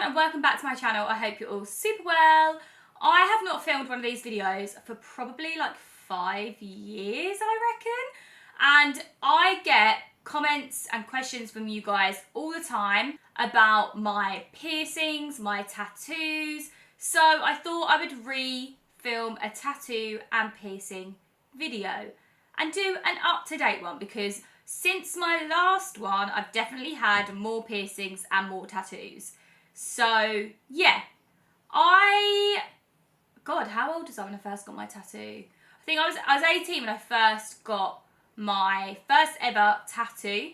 and welcome back to my channel. I hope you're all super well. I have not filmed one of these videos for probably like 5 years, I reckon. And I get comments and questions from you guys all the time about my piercings, my tattoos. So I thought I would re-film a tattoo and piercing video and do an up-to-date one, because since my last one, I've definitely had more piercings and more tattoos. So, yeah. God, how old was I when I first got my tattoo? I think I was 18 when I first got my first ever tattoo.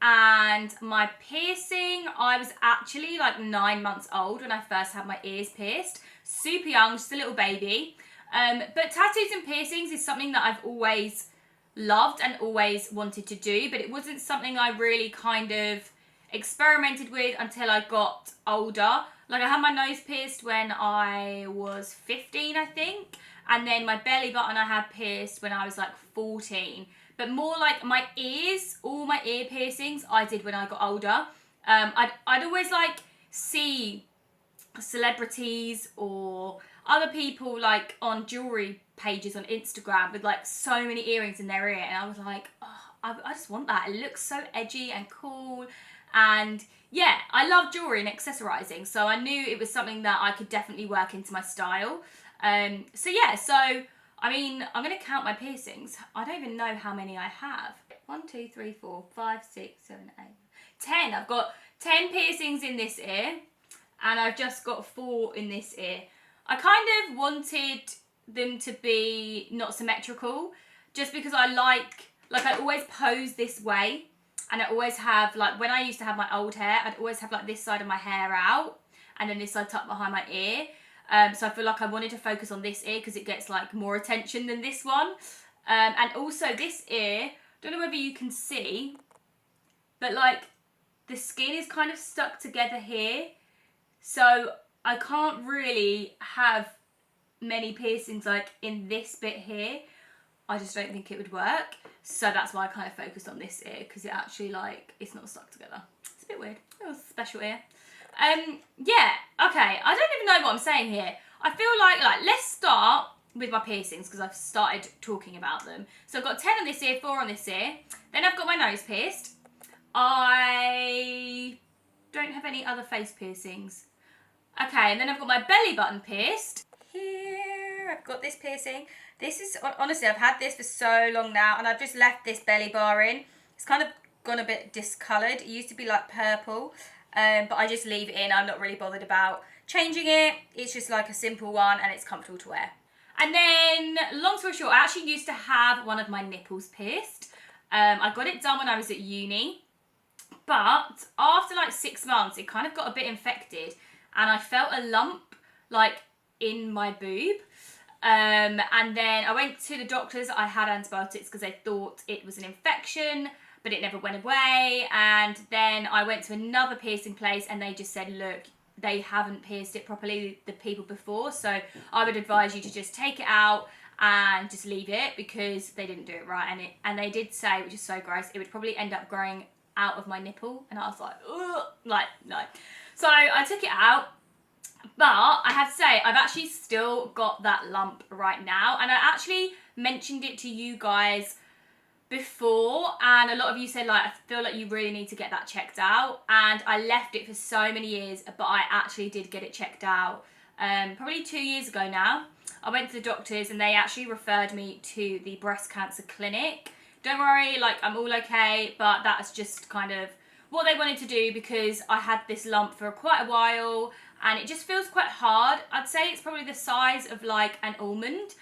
And my piercing, I was actually like 9 months old when I first had my ears pierced. Super young, just a little baby. But tattoos and piercings is something that I've always loved and always wanted to do, but it wasn't something I really kind of experimented with until I got older. Like, I had my nose pierced when I was 15, I think, and then my belly button I had pierced when I was like 14. But more like my ears, all my ear piercings I did when I got older. I'd always like see celebrities or other people like on jewellery pages on Instagram with like so many earrings in their ear, and I was like, oh, I just want that. It looks so edgy and cool, and yeah, I love jewellery and accessorising, so I knew it was something that I could definitely work into my style. So yeah, so I mean, I'm going to count my piercings. I don't even know how many I have. 1, 2, 3, 4, 5, 6, 7, 8, 10. I've got 10 piercings in this ear, and I've just got 4 in this ear. I kind of wanted them to be not symmetrical, just because I like I always pose this way, and I always have, like, when I used to have my old hair, I'd always have like this side of my hair out and then this side tucked behind my ear. So I feel like I wanted to focus on this ear because it gets like more attention than this one. And also this ear, don't know whether you can see, but like the skin is kind of stuck together here. So I can't really have many piercings like in this bit here. I just don't think it would work. So that's why I kind of focused on this ear, because it actually like, it's not stuck together. It's a bit weird. It was a special ear. Yeah, okay. I don't even know what I'm saying here. I feel like let's start with my piercings, because I've started talking about them. So I've got 10 on this ear, 4 on this ear. Then I've got my nose pierced. I don't have any other face piercings. Okay, and then I've got my belly button pierced. Here, I've got this piercing. This is, honestly, I've had this for so long now, and I've just left this belly bar in. It's kind of gone a bit discoloured. It used to be like purple, but I just leave it in. I'm not really bothered about changing it. It's just like a simple one, and it's comfortable to wear. And then, long story short, I actually used to have one of my nipples pierced. I got it done when I was at uni, but after like 6 months, it kind of got a bit infected, and I felt a lump like in my boob. And then I went to the doctors. I had antibiotics because they thought it was an infection, but it never went away. And then I went to another piercing place, and they just said, look, they haven't pierced it properly, the people before, so I would advise you to just take it out and just leave it, because they didn't do it right. And they did say, which is so gross, it would probably end up growing out of my nipple, and I was like, ugh, like, no. So I took it out. But I have to say, I've actually still got that lump right now. And I actually mentioned it to you guys before, and a lot of you said, like, I feel like you really need to get that checked out. And I left it for so many years, but I actually did get it checked out probably 2 years ago now. I went to the doctors, and they actually referred me to the breast cancer clinic. Don't worry, like, I'm all okay, but that's just kind of what they wanted to do, because I had this lump for quite a while, and it just feels quite hard. I'd say it's probably the size of like an almond.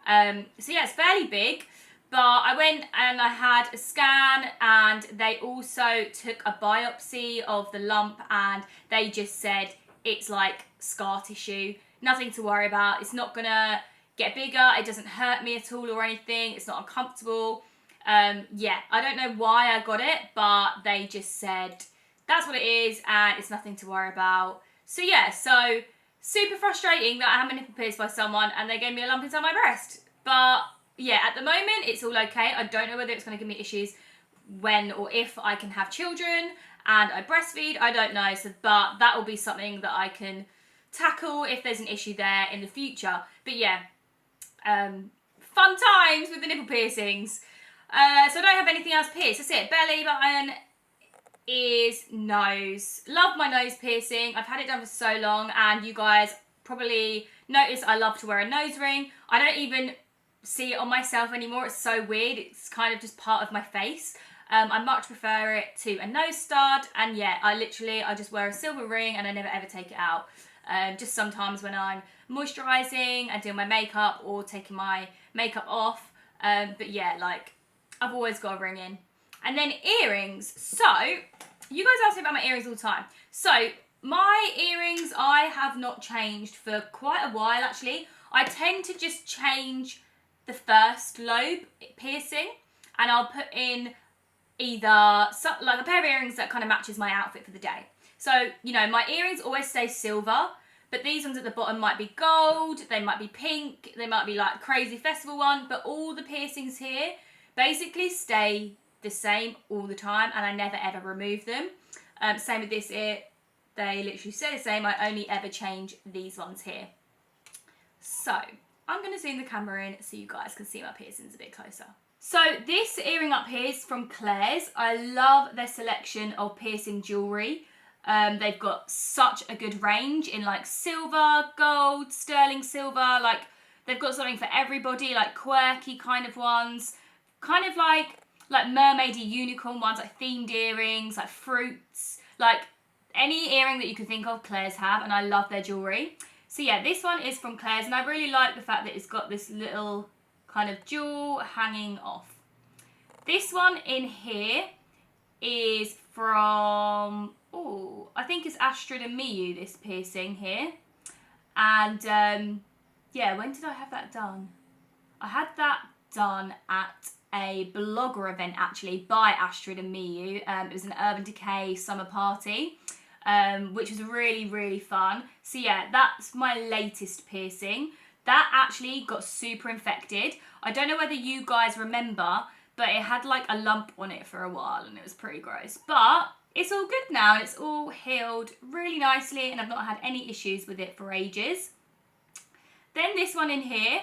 So yeah, it's fairly big. But I went and I had a scan, and they also took a biopsy of the lump, and they just said it's like scar tissue. Nothing to worry about. It's not gonna get bigger. It doesn't hurt me at all or anything. It's not uncomfortable. Yeah, I don't know why I got it, but they just said that's what it is, and it's nothing to worry about. So yeah, so super frustrating that I had my nipple pierced by someone and they gave me a lump inside my breast. But yeah, at the moment it's all okay. I don't know whether it's going to give me issues when or if I can have children, and I breastfeed. I don't know, so but that will be something that I can tackle if there's an issue there in the future. But yeah, fun times with the nipple piercings. So I don't have anything else pierced. That's it. Belly button, ears, nose. Love my nose piercing. I've had it done for so long, and you guys probably notice I love to wear a nose ring. I don't even see it on myself anymore. It's so weird. It's kind of just part of my face. I much prefer it to a nose stud, and yeah, I just wear a silver ring and I never ever take it out. Just sometimes when I'm moisturising and doing my makeup or taking my makeup off. But yeah, like I've always got a ring in. And then earrings. So, you guys ask me about my earrings all the time. So, my earrings I have not changed for quite a while actually. I tend to just change the first lobe piercing, and I'll put in either like a pair of earrings that kind of matches my outfit for the day. So, you know, my earrings always stay silver, but these ones at the bottom might be gold, they might be pink, they might be like crazy festival one, but all the piercings here basically stay the same all the time, and I never ever remove them. Same with this ear, they literally stay the same. I only ever change these ones here. So, I'm going to zoom the camera in so you guys can see my piercings a bit closer. So this earring up here is from Claire's. I love their selection of piercing jewellery. They've got such a good range in like silver, gold, sterling silver. Like they've got something for everybody, like quirky kind of ones. Kind of like mermaidy unicorn ones, like themed earrings, like fruits. Like any earring that you can think of, Claire's have, and I love their jewellery. So yeah, this one is from Claire's, and I really like the fact that it's got this little kind of jewel hanging off. This one in here is from, oh, I think it's Astrid and Miyu, this piercing here. And yeah, when did I have that done? I had that done at a blogger event actually by Astrid and Miyu. It was an Urban Decay summer party, which was really, really fun. So yeah, that's my latest piercing. That actually got super infected. I don't know whether you guys remember, but it had like a lump on it for a while and it was pretty gross. But it's all good now and it's all healed really nicely and I've not had any issues with it for ages. Then this one in here,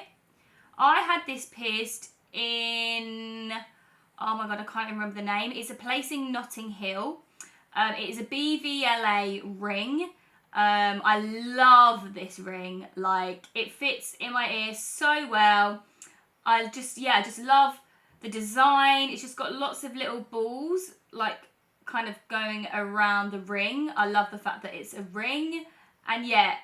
I had this pierced in, oh my god, I can't even remember the name. It's a place in Notting Hill. It is a BVLA ring. I love this ring. Like, it fits in my ear so well. I just love the design. It's just got lots of little balls, like, kind of going around the ring. I love the fact that it's a ring. And yeah,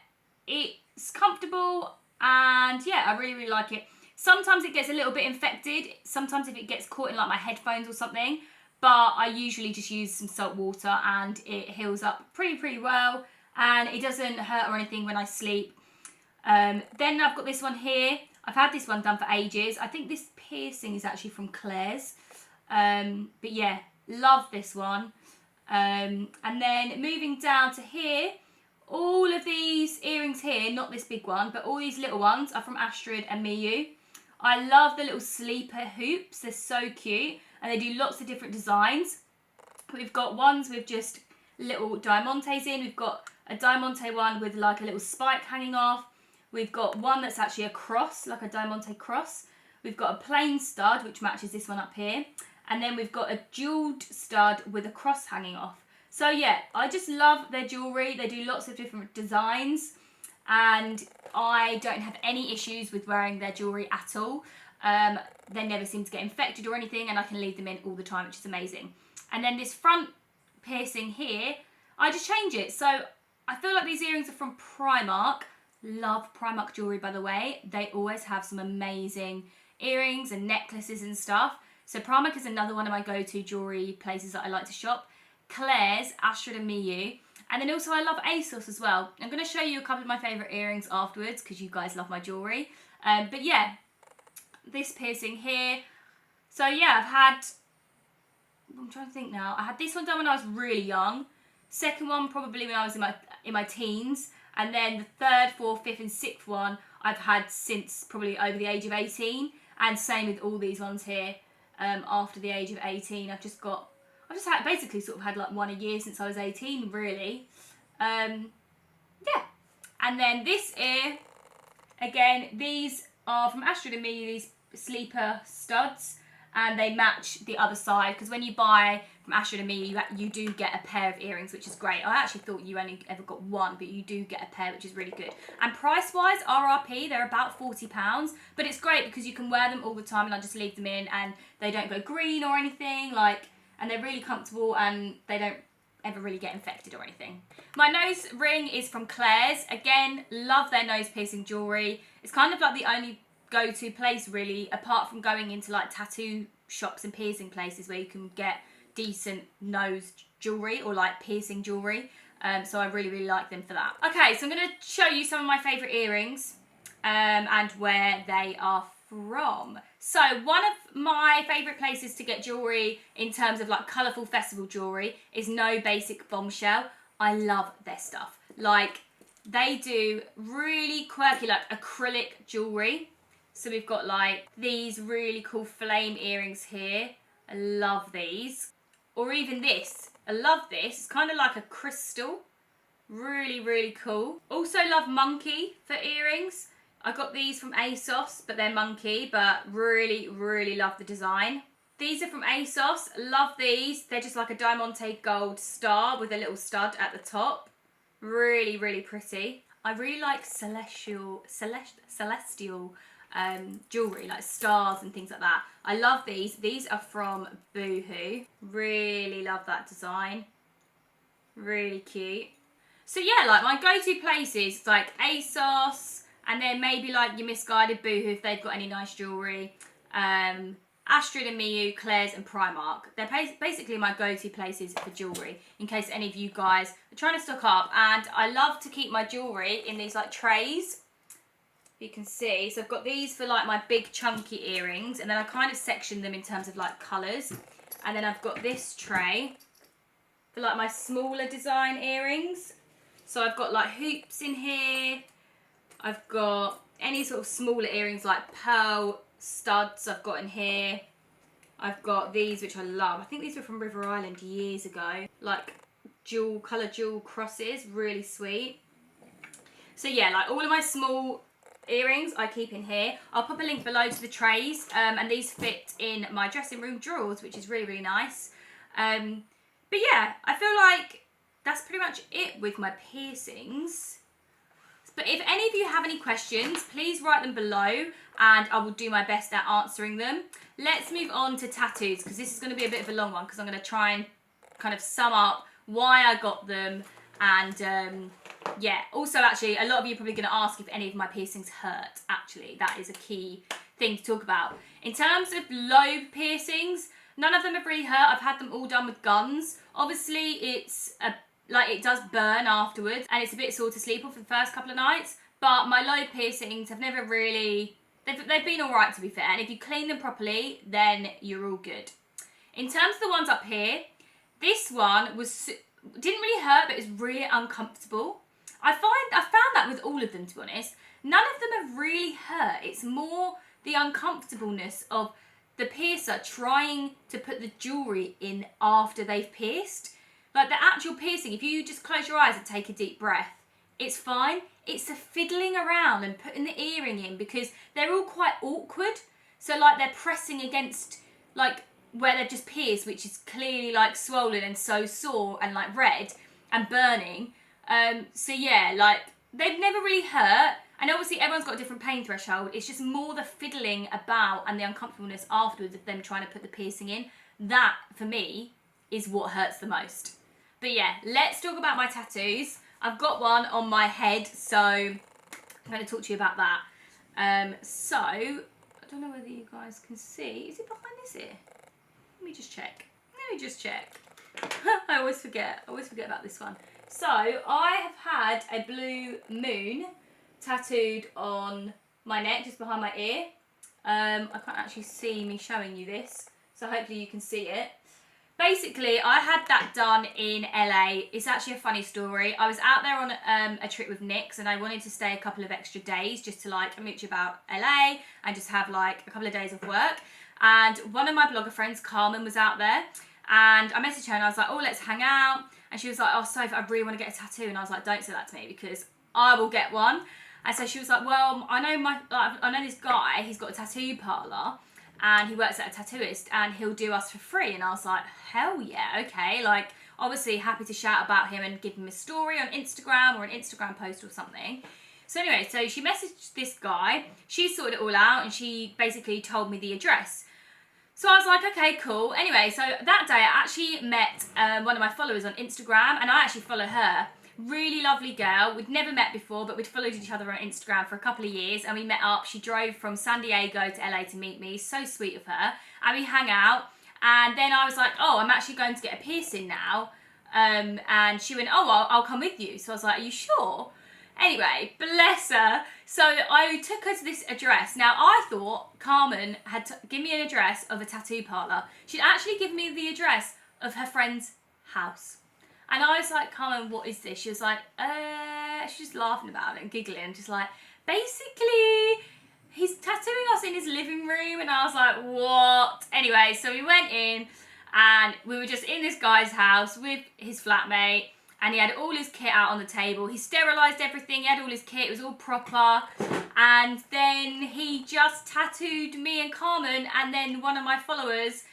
it's comfortable. And yeah, I really, really like it. Sometimes it gets a little bit infected. Sometimes if it gets caught in like my headphones or something. But I usually just use some salt water and it heals up pretty well. And it doesn't hurt or anything when I sleep. Then I've got this one here. I've had this one done for ages. I think this piercing is actually from Claire's. But yeah, love this one. And then moving down to here, all of these earrings here, not this big one, but all these little ones are from Astrid and Miyu. I love the little sleeper hoops. They're so cute. And they do lots of different designs. We've got ones with just little diamantes in. We've got a diamante one with like a little spike hanging off. We've got one that's actually a cross, like a diamante cross. We've got a plain stud, which matches this one up here. And then we've got a jewelled stud with a cross hanging off. So yeah, I just love their jewellery. They do lots of different designs. And I don't have any issues with wearing their jewellery at all. They never seem to get infected or anything, and I can leave them in all the time, which is amazing. And then this front piercing here, I just change it. So I feel like these earrings are from Primark. Love Primark jewellery, by the way. They always have some amazing earrings and necklaces and stuff. So Primark is another one of my go-to jewellery places that I like to shop. Claire's, Astrid and Miyu. And then also I love ASOS as well. I'm going to show you a couple of my favourite earrings afterwards because you guys love my jewellery. But yeah, this piercing here. So yeah, I'm trying to think now. I had this one done when I was really young. Second one probably when I was in my teens. And then the third, fourth, fifth and sixth one I've had since probably over the age of 18. And same with all these ones here. After the age of 18, I've just basically sort of had like one a year since I was 18, really. Yeah. And then this ear, again, these are from Astrid and Me, these sleeper studs, and they match the other side, because when you buy from Astrid and Me, you do get a pair of earrings, which is great. I actually thought you only ever got one, but you do get a pair, which is really good. And price-wise, RRP, they're about £40, but it's great because you can wear them all the time, and I just leave them in, and they don't go green or anything, and they're really comfortable, and they don't ever really get infected or anything. My nose ring is from Claire's. Again, love their nose piercing jewellery. It's kind of like the only go-to place, really, apart from going into like tattoo shops and piercing places where you can get decent nose jewellery or like piercing jewellery. So I really, really like them for that. Okay, so I'm going to show you some of my favourite earrings and where they are from. So one of my favourite places to get jewellery in terms of like colourful festival jewellery is No Basic Bombshell. I love their stuff. Like, they do really quirky like acrylic jewellery. So we've got like these really cool flame earrings here. I love these. Or even this. I love this. It's kind of like a crystal. Really, really cool. Also love monkey for earrings. I got these from ASOS, but they're monkey, but really, really love the design. These are from ASOS. Love these. They're just like a diamante gold star with a little stud at the top. Really, really pretty. I really like celestial jewellery, like stars and things like that. I love these. These are from Boohoo. Really love that design. Really cute. So yeah, like my go-to places like ASOS, and then maybe like your Misguided Boohoo if they've got any nice jewellery. Astrid and Miu, Claire's and Primark. They're basically my go-to places for jewellery in case any of you guys are trying to stock up. And I love to keep my jewellery in these like trays. You can see, so I've got these for like my big chunky earrings, and then I kind of section them in terms of like colours. And then I've got this tray for like my smaller design earrings. So I've got like hoops in here. I've got any sort of smaller earrings like pearl studs I've got in here. I've got these, which I love. I think these were from River Island years ago. Like colour jewel crosses, really sweet. So yeah, like all of my small earrings I keep in here. I'll pop a link below to the trays, and these fit in my dressing room drawers, which is really, really nice. But yeah, I feel like that's pretty much it with my piercings. But if any of you have any questions, please write them below and I will do my best at answering them. Let's move on to tattoos, because this is going to be a bit of a long one, because I'm going to try and kind of sum up why I got them. And yeah, also actually a lot of you are probably going to ask if any of my piercings hurt. Actually, that is a key thing to talk about. In terms of lobe piercings, none of them have really hurt. I've had them all done with guns. Obviously it does burn afterwards, and it's a bit sore to sleep on for the first couple of nights, but my lobe piercings have never really, they've been alright, to be fair, and if you clean them properly, then you're all good. In terms of the ones up here, this one didn't really hurt, but it's really uncomfortable. I found that with all of them, to be honest. None of them have really hurt. It's more the uncomfortableness of the piercer trying to put the jewellery in after they've pierced. Like the actual piercing, if you just close your eyes and take a deep breath, it's fine. It's the fiddling around and putting the earring in, because they're all quite awkward. So like they're pressing against like where they've just pierced, which is clearly like swollen and so sore and like red and burning. So yeah, like they've never really hurt. And obviously everyone's got a different pain threshold. It's just more the fiddling about and the uncomfortableness afterwards of them trying to put the piercing in. That, for me, is what hurts the most. But yeah, let's talk about my tattoos. I've got one on my head, so I'm going to talk to you about that. So, I don't know whether you guys can see. Is it behind this ear? Let me just check. I always forget about this one. So, I have had a blue moon tattooed on my neck, just behind my ear. I can't actually see me showing you this, so hopefully you can see it. Basically, I had that done in LA. It's actually a funny story. I was out there on a trip with Nix, and I wanted to stay a couple of extra days just to like mooch about LA and just have like a couple of days of work. And one of my blogger friends, Carmen, was out there, And I messaged her and I was like, oh, let's hang out. And she was like, oh, Sophie, I really want to get a tattoo. And I was like, don't say that to me because I will get one. And so she was like, well, I know this guy, he's got a tattoo parlour and he works at a tattooist and he'll do us for free. And I was like, hell yeah, okay. Like, obviously happy to shout about him and give him a story on Instagram or an Instagram post or something. So anyway, so she messaged this guy, she sorted it all out and she basically told me the address. So I was like, okay, cool. Anyway, so that day I actually met one of my followers on Instagram and I actually follow her. Really lovely girl. We'd never met before, but we'd followed each other on Instagram for a couple of years and we met up. She drove from San Diego to LA to meet me. So sweet of her. And we hung out. And then I was like, oh, I'm actually going to get a piercing now. And she went, oh, I'll come with you. So I was like, are you sure? Anyway, bless her. So I took her to this address. Now, I thought Carmen had given me an address of a tattoo parlour. She'd actually given me the address of her friend's house. And I was like, Carmen, what is this? She was like, she's just laughing about it and giggling. Just like, basically, he's tattooing us in his living room. And I was like, what? Anyway, so we went in and we were just in this guy's house with his flatmate. And he had all his kit out on the table. He sterilised everything. He had all his kit. It was all proper. And then he just tattooed me and Carmen. And then one of my followers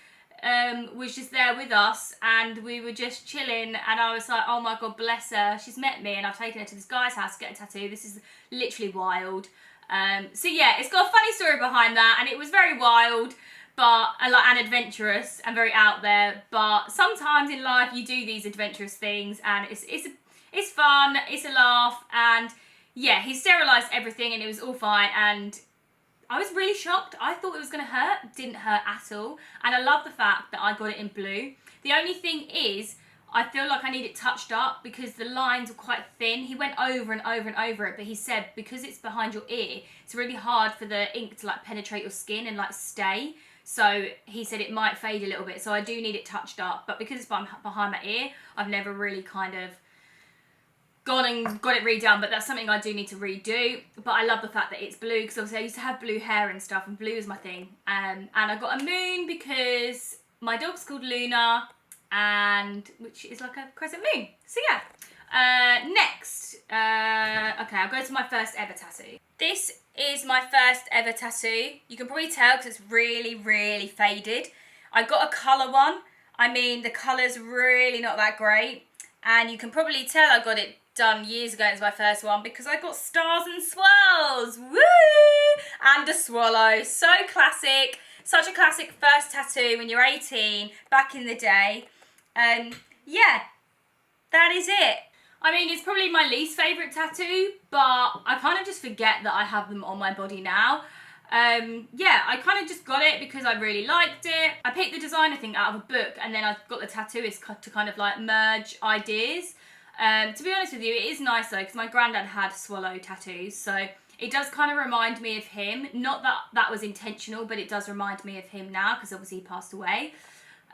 was just there with us. And we were just chilling. And I was like, oh my God, bless her. She's met me. And I've taken her to this guy's house to get a tattoo. This is literally wild. So yeah, it's got a funny story behind that. And it was very wild. But and adventurous and very out there. But sometimes in life you do these adventurous things and it's fun, it's a laugh, and yeah, he sterilised everything and it was all fine and I was really shocked. I thought it was going to hurt. It didn't hurt at all. And I love the fact that I got it in blue. The only thing is I feel like I need it touched up because the lines were quite thin. He went over and over and over it, but he said because it's behind your ear, it's really hard for the ink to like penetrate your skin and like stay. So he said it might fade a little bit, so I do need it touched up. But because it's behind my ear, I've never really kind of gone and got it redone. But that's something I do need to redo. But I love the fact that it's blue, because obviously I used to have blue hair and stuff, and blue is my thing. And I got a moon because my dog's called Luna, and which is like a crescent moon. So yeah. Next, okay, I'll go to my first ever tattoo. This is my first ever tattoo. You can probably tell because it's really, really faded. I got a colour one. I mean, the colour's really not that great. And you can probably tell I got it done years ago. It's my first one because I got stars and swirls. Woo! And a swallow. So classic. Such a classic first tattoo when you're 18, back in the day. Yeah, that is it. I mean, it's probably my least favourite tattoo, but I kind of just forget that I have them on my body now. Yeah, I kind of just got it because I really liked it. I picked the designer thing out of a book and then I got the tattooist to kind of like merge ideas. To be honest with you, it is nice though because my granddad had swallow tattoos, so it does kind of remind me of him. Not that that was intentional, but it does remind me of him now because obviously he passed away.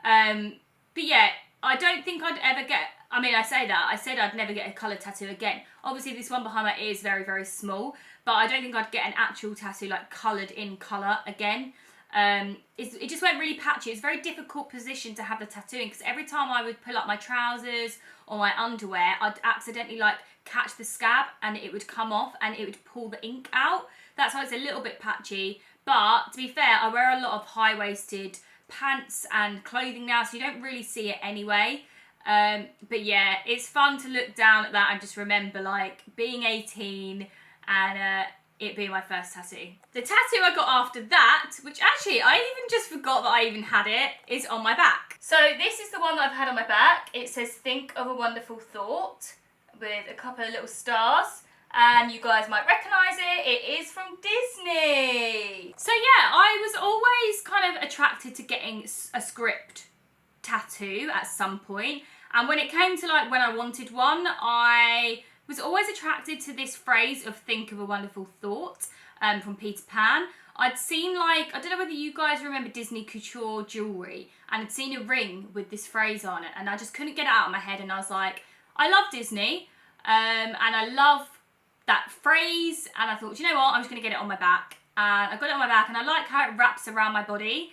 But yeah, I don't think I'd ever get... I mean, I say that. I said I'd never get a coloured tattoo again. Obviously, this one behind my ear is very, very small. But I don't think I'd get an actual tattoo, like, coloured in colour again. It just went really patchy. It's a very difficult position to have the tattoo in. Because every time I would pull up my trousers or my underwear, I'd accidentally, like, catch the scab. And it would come off and it would pull the ink out. That's why it's a little bit patchy. But, to be fair, I wear a lot of high-waisted pants and clothing now. So you don't really see it anyway. But yeah, it's fun to look down at that and just remember like being 18 and it being my first tattoo. The tattoo I got after that, which actually I even just forgot that I even had it, is on my back. So this is the one that I've had on my back. It says think of a wonderful thought with a couple of little stars. And you guys might recognise it. It is from Disney. So yeah, I was always kind of attracted to getting a script tattoo at some point. And when it came to like when I wanted one, I was always attracted to this phrase of think of a wonderful thought from Peter Pan. I'd seen like, I don't know whether you guys remember Disney Couture Jewellery, and I'd seen a ring with this phrase on it and I just couldn't get it out of my head, and I was like, I love Disney and I love that phrase, and I thought, you know what, I'm just going to get it on my back. And I got it on my back and I like how it wraps around my body.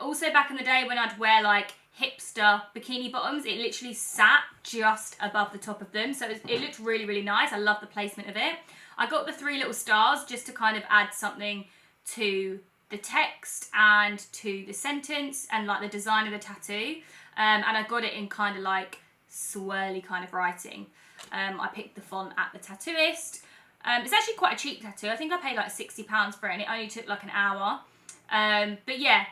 Also back in the day when I'd wear like hipster bikini bottoms. It literally sat just above the top of them, so it looked really, really nice. I love the placement of it. I got the 3 little stars just to kind of add something to the text and to the sentence and like the design of the tattoo. And I got it in kind of like swirly kind of writing. I picked the font at the tattooist. It's actually quite a cheap tattoo. I think I paid like £60 for it and it only took like an hour. But yeah,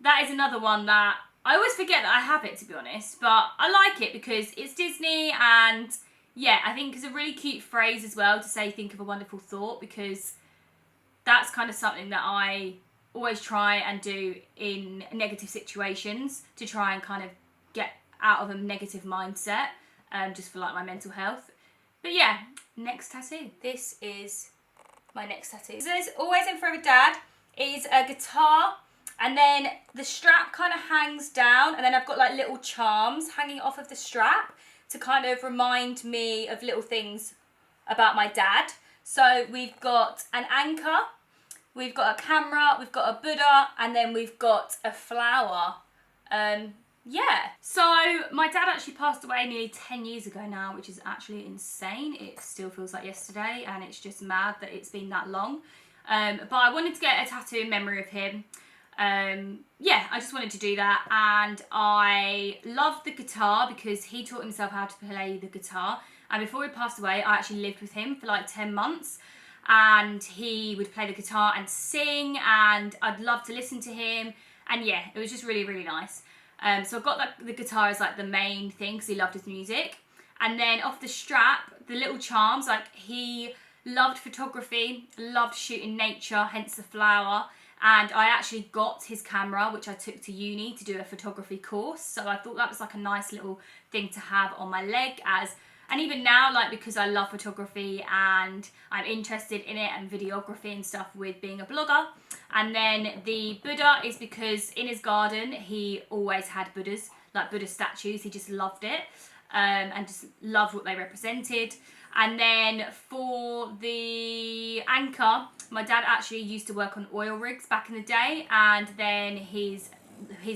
that is another one that I always forget that I have it, to be honest, but I like it because it's Disney, and yeah, I think it's a really cute phrase as well to say think of a wonderful thought, because that's kind of something that I always try and do in negative situations to try and kind of get out of a negative mindset, just for like my mental health. But yeah, next tattoo. This is my next tattoo. So it's Always and Forever Dad. Is a guitar, and then the strap kind of hangs down, and then I've got like little charms hanging off of the strap to kind of remind me of little things about my dad. So we've got an anchor, we've got a camera, we've got a Buddha, and then we've got a flower. Yeah, so my dad actually passed away nearly 10 years ago now, which is actually insane. It still feels like yesterday, and it's just mad that it's been that long. But I wanted to get a tattoo in memory of him. Yeah, I just wanted to do that, and I loved the guitar because he taught himself how to play the guitar, and before he passed away I actually lived with him for like 10 months, and he would play the guitar and sing, and I'd love to listen to him, and yeah, it was just really, really nice. So I got the guitar as like the main thing because he loved his music, and then off the strap, the little charms, like he loved photography, loved shooting nature, hence the flower. And I actually got his camera, which I took to uni to do a photography course. So I thought that was like a nice little thing to have on my leg and even now, like, because I love photography and I'm interested in it and videography and stuff with being a blogger. And then the Buddha is because in his garden, he always had Buddhas, like Buddha statues. He just loved it and just loved what they represented. And then for the anchor, my dad actually used to work on oil rigs back in the day, and then his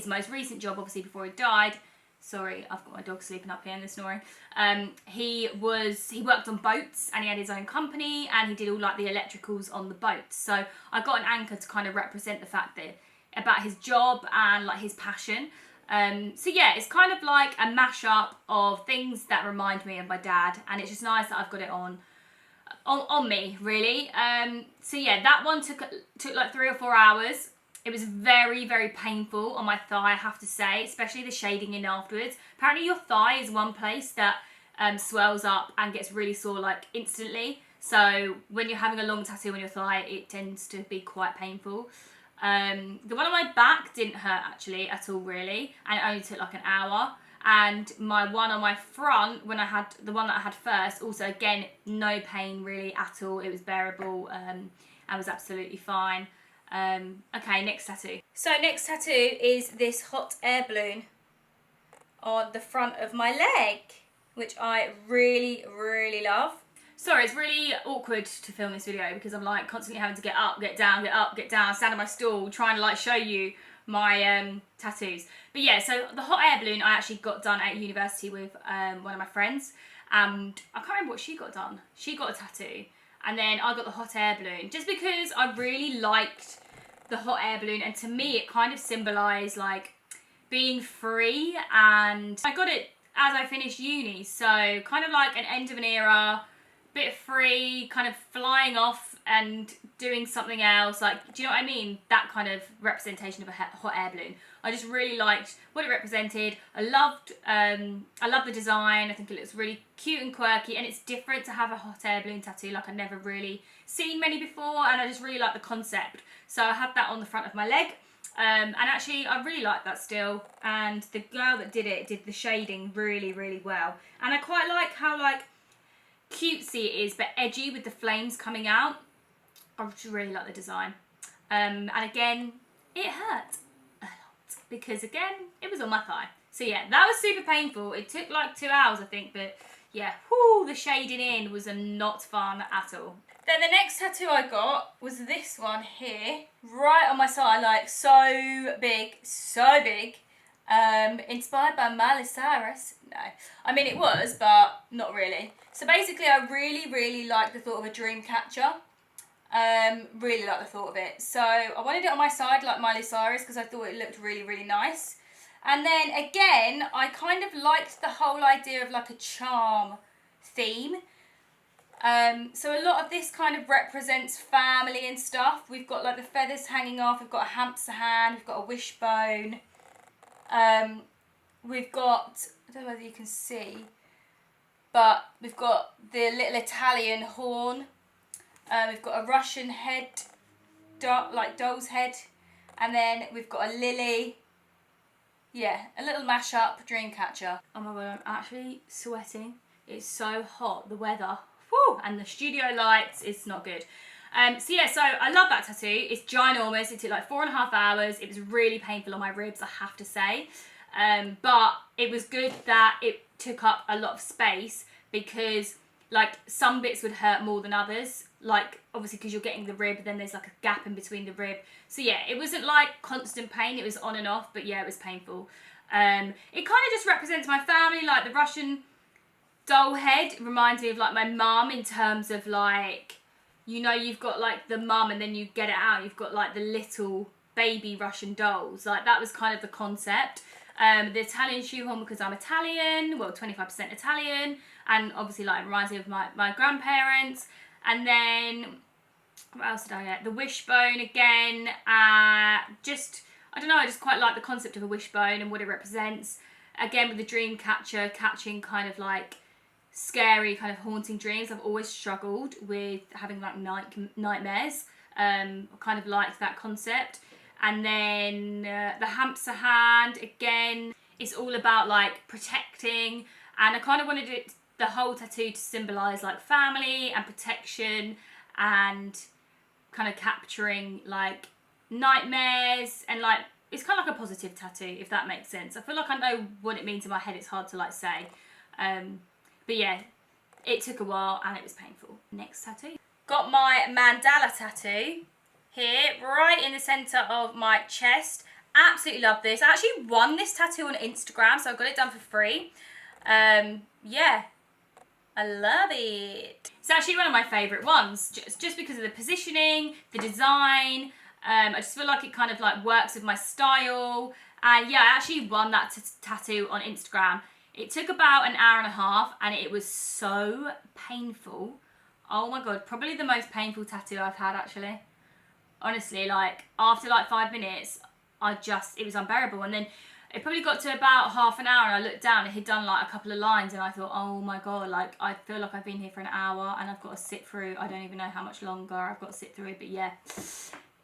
most recent job, obviously before he died, sorry, I've got my dog sleeping up here and they're snoring, he worked on boats, and he had his own company, and he did all like the electricals on the boats. So I got an anchor to kind of represent the fact that about his job and like his passion. So yeah, it's kind of like a mashup of things that remind me of my dad, and it's just nice that I've got it on me, really. So yeah, that one took like 3 or 4 hours. It was very, very painful on my thigh, I have to say, especially the shading in afterwards. Apparently your thigh is one place that swells up and gets really sore like instantly. So when you're having a long tattoo on your thigh, it tends to be quite painful. The one on my back didn't hurt actually at all, really, and it only took like an hour. And my one on my front, when I had the one that I had first, also again no pain really at all. It was bearable and was absolutely fine. Okay, next tattoo. So next tattoo is this hot air balloon on the front of my leg, which I really, really love. Sorry, it's really awkward to film this video because I'm like constantly having to get up, get down, get up, get down, stand on my stool, trying to like show you my tattoos. But yeah, so the hot air balloon I actually got done at university with one of my friends, and I can't remember what she got done. She got a tattoo, and then I got the hot air balloon just because I really liked the hot air balloon, and to me it kind of symbolised like being free, and I got it as I finished uni, so kind of like an end of an era, bit free, kind of flying off and doing something else, like, do you know what I mean? That kind of representation of a hot air balloon. I just really liked what it represented. I loved the design. I think it looks really cute and quirky, and it's different to have a hot air balloon tattoo. Like, I've never really seen many before, and I just really like the concept. So I had that on the front of my leg, and actually I really like that still, and the girl that did it did the shading really, really well. And I quite like how like cutesy it is but edgy with the flames coming out. I just really like the design, and again it hurt a lot because again it was on my thigh. So yeah, that was super painful. It took like 2 hours I think, but yeah, whoo, the shading in was not fun at all. Then the next tattoo I got was this one here, right on my side, like so big, Inspired by Miley Cyrus. No. I mean, it was, but not really. So basically, I really like the thought of a dream catcher. Really like the thought of it. So I wanted it on my side like Miley Cyrus because I thought it looked really nice. And then again, I kind of liked the whole idea of like a charm theme. So a lot of this kind of represents family and stuff. We've got like the feathers hanging off. We've got a hamster hand. We've got a wishbone. We've got, I don't know whether you can see, but we've got the little Italian horn. We've got a Russian head, like doll's head. And then we've got a lily. Yeah, a little mashup dream catcher. Oh my god, I'm actually sweating. It's so hot, the weather. Woo! And the studio lights, it's not good. So I love that tattoo. It's ginormous. It took like 4.5 hours. It was really painful on my ribs, I have to say. But it was good that it took up a lot of space because like some bits would hurt more than others. Like obviously because you're getting the rib, then there's like a gap in between the rib. So yeah, it wasn't like constant pain. It was on and off, but yeah, it was painful. It kind of just represents my family, like the Russian doll head reminds me of like my mum in terms of like, you know, you've got like the mum and then you get it out, you've got like the little baby Russian dolls. Like that was kind of the concept. The Italian shoehorn because I'm Italian, well 25% Italian, and obviously like it reminds me of my grandparents. And then what else did I get? The wishbone again. I just quite like the concept of a wishbone and what it represents. Again with the dream catcher, catching kind of like scary kind of haunting dreams. I've always struggled with having like nightmares. Kind of like that concept. And then the hamster hand, again, it's all about like protecting, and I kind of wanted the whole tattoo to symbolise like family and protection and kind of capturing like nightmares, and like it's kind of like a positive tattoo, if that makes sense. I feel like I know what it means in my head, it's hard to like say. But yeah, it took a while and it was painful. Next tattoo. Got my mandala tattoo here, right in the centre of my chest. Absolutely love this. I actually won this tattoo on Instagram, so I got it done for free. Yeah, I love it. It's actually one of my favourite ones, just because of the positioning, the design. I just feel like it kind of like works with my style. And yeah, I actually won that tattoo on Instagram. It took about an hour and a half and it was so painful. Oh my god, probably the most painful tattoo I've had actually. Honestly, like after like 5 minutes, it was unbearable. And then it probably got to about half an hour and I looked down and it had done like a couple of lines and I thought, oh my god, like I feel like I've been here for an hour and I've got to sit through, I don't even know how much longer I've got to sit through, but yeah,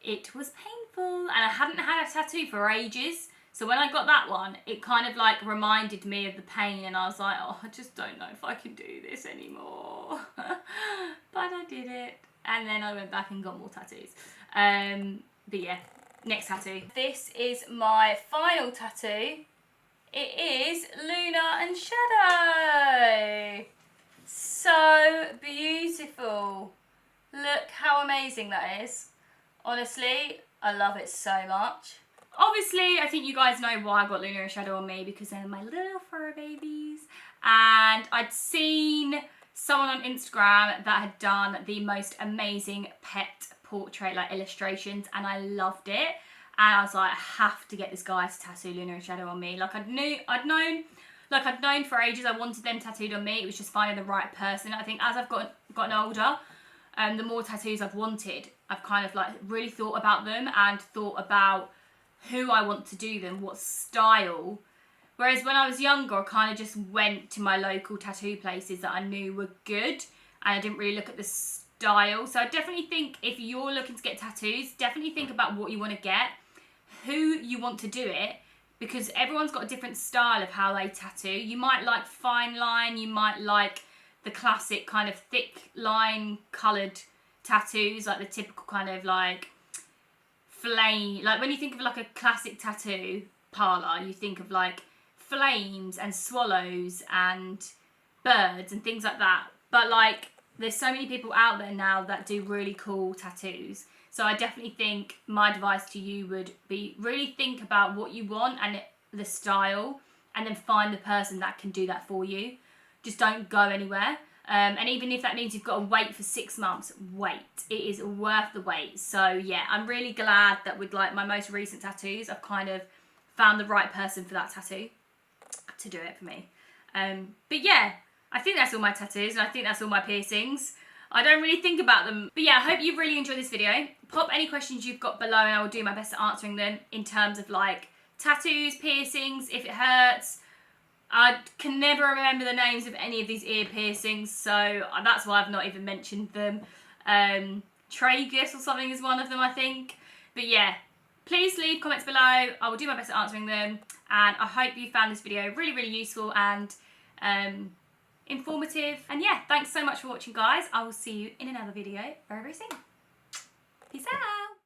it was painful. And I hadn't had a tattoo for ages. So when I got that one, it kind of like reminded me of the pain and I was like, oh, I just don't know if I can do this anymore. But I did it. And then I went back and got more tattoos. But yeah, next tattoo. This is my final tattoo. It is Lunar and Shadow. So beautiful. Look how amazing that is. Honestly, I love it so much. Obviously, I think you guys know why I got Lunar and Shadow on me, because they're my little fur babies. And I'd seen someone on Instagram that had done the most amazing pet portrait, like illustrations, and I loved it. And I was like, I have to get this guy to tattoo Lunar and Shadow on me. Like I'd known for ages I wanted them tattooed on me. It was just finding the right person. I think as I've gotten older, the more tattoos I've wanted, I've kind of like really thought about them and thought about who I want to do them, what style. Whereas when I was younger, I kind of just went to my local tattoo places that I knew were good, and I didn't really look at the style. So I definitely think if you're looking to get tattoos, definitely think about what you want to get, who you want to do it, because everyone's got a different style of how they tattoo. You might like fine line, you might like the classic kind of thick line coloured tattoos, like the typical kind of like flame, like when you think of like a classic tattoo parlour, you think of like flames and swallows and birds and things like that. But like there's so many people out there now that do really cool tattoos. So I definitely think my advice to you would be really think about what you want and the style and then find the person that can do that for you. Just don't go anywhere. And even if that means you've got to wait for 6 months, wait. It is worth the wait. So yeah, I'm really glad that with like my most recent tattoos, I've kind of found the right person for that tattoo to do it for me. But yeah, I think that's all my tattoos and I think that's all my piercings. I don't really think about them. But yeah, I hope you've really enjoyed this video. Pop any questions you've got below and I will do my best at answering them in terms of like tattoos, piercings, if it hurts. I can never remember the names of any of these ear piercings, so that's why I've not even mentioned them. Tragus or something is one of them, I think. But yeah, please leave comments below. I will do my best at answering them. And I hope you found this video really, really useful and informative. And yeah, thanks so much for watching, guys. I will see you in another video very, very soon. Peace out.